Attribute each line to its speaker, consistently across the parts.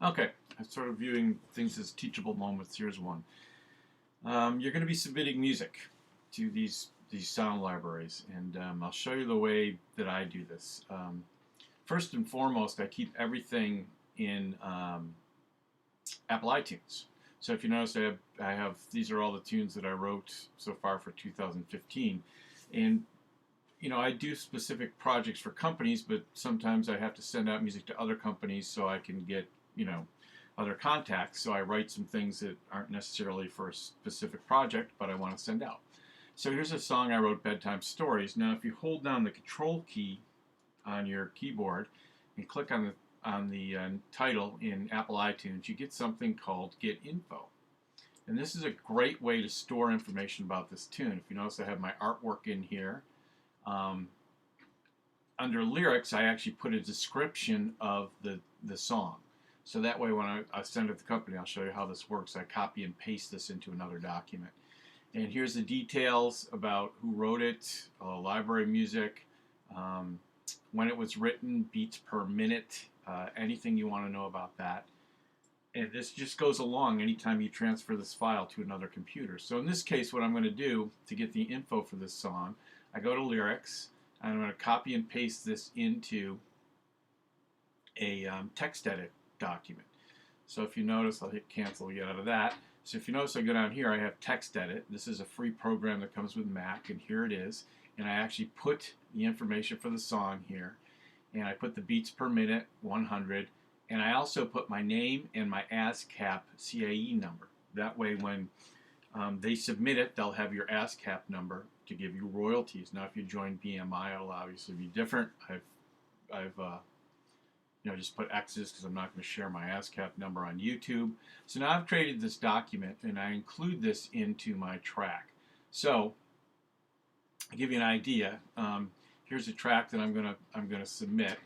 Speaker 1: Okay, I'm sort of viewing things as teachable moments. Here's one. You're going to be submitting music to these sound libraries, and I'll show you the way that I do this. First and foremost, I keep everything in Apple iTunes. So if you notice, I have these are all the tunes that I wrote so far for 2015, and I do specific projects for companies, but sometimes I have to send out music to other companies so I can get, other contacts. So I write some things that aren't necessarily for a specific project, but I want to send out. So here's a song I wrote, Bedtime Stories. Now, if you hold down the Control key on your keyboard and click on the title in Apple iTunes, you get something called Get Info. And this is a great way to store information about this tune. If you notice, I have my artwork in here. Um, Under lyrics, I actually put a description of the song. So that way, when I send it to the company, I'll show you how this works. I copy and paste this into another document. And here's the details about who wrote it, library music, um, when it was written, beats per minute, anything you want to know about that. And this just goes along anytime you transfer this file to another computer. So in this case, what I'm going to do to get the info for this song, I go to lyrics, and I'm going to copy and paste this into a text edit document. So if you notice, I'll hit cancel to get out of that. So if you notice, I go down here, I have text edit. This is a free program that comes with Mac, and here it is. And I actually put the information for the song here. And I put the beats per minute, 100. And I also put my name and my ASCAP CAE number. That way, when they submit it, they'll have your ASCAP number to give you royalties. Now, if you join BMI, it'll obviously be different. I've just put X's because I'm not going to share my ASCAP number on YouTube. So now I've created this document, and I include this into my track. So I'll give you an idea. Here's a track that I'm gonna submit.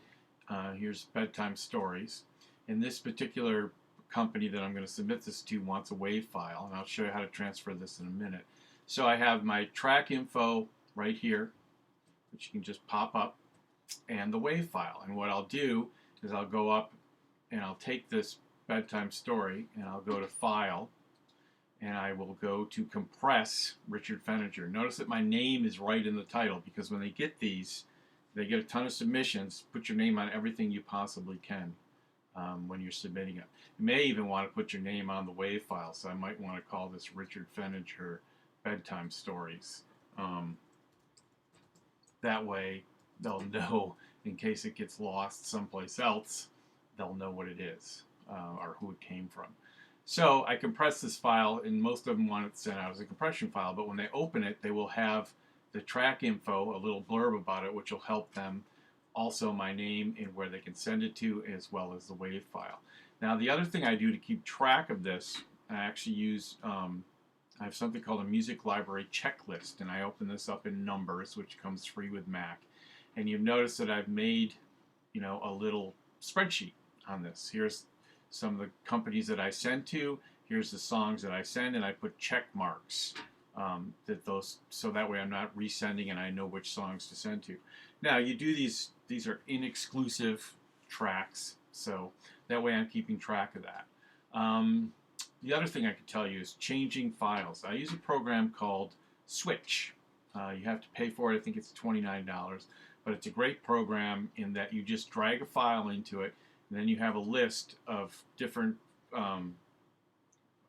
Speaker 1: Here's Bedtime Stories, and this particular company that I'm going to submit this to wants a WAV file, and I'll show you how to transfer this in a minute. So I have my track info right here, which you can just pop up, and the WAV file. And what I'll do is I'll go up and I'll take this bedtime story and I'll go to File, and I will go to Compress Richard Feniger. Notice that my name is right in the title, because when they get these, they get a ton of submissions. Put your name on everything you possibly can when you're submitting it. You may even want to put your name on the WAV file, so I might want to call this Richard Feniger Bedtime Stories. That way, they'll know, in case it gets lost someplace else, they'll know what it is or who it came from. So I compress this file, and most of them want it sent out as a compression file, but when they open it, they will have the track info, a little blurb about it, which will help them. Also, my name and where they can send it to, as well as the WAV file. Now, the other thing I do to keep track of this, I actually use, I have something called a music library checklist, and I open this up in Numbers, which comes free with Mac. And you've noticed that I've made, a little spreadsheet on this. Here's some of the companies that I send to. Here's the songs that I send, and I put check marks so that way I'm not resending, and I know which songs to send to. Now you do these are inexclusive tracks, so that way I'm keeping track of that. The other thing I could tell you is changing files. I use a program called Switch. You have to pay for it. I think it's $29, but it's a great program in that you just drag a file into it, and then you have a list of different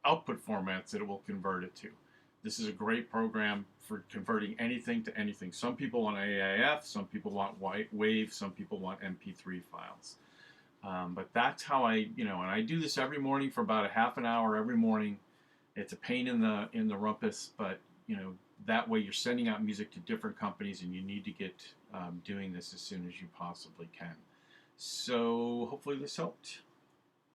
Speaker 1: output formats that it will convert it to. This is a great program for converting anything to anything. Some people want AIF, some people want WAV, some people want MP3 files. But that's how and I do this every morning for about a half an hour every morning. It's a pain in the rumpus, but that way you're sending out music to different companies, and you need to get doing this as soon as you possibly can. So hopefully this helped.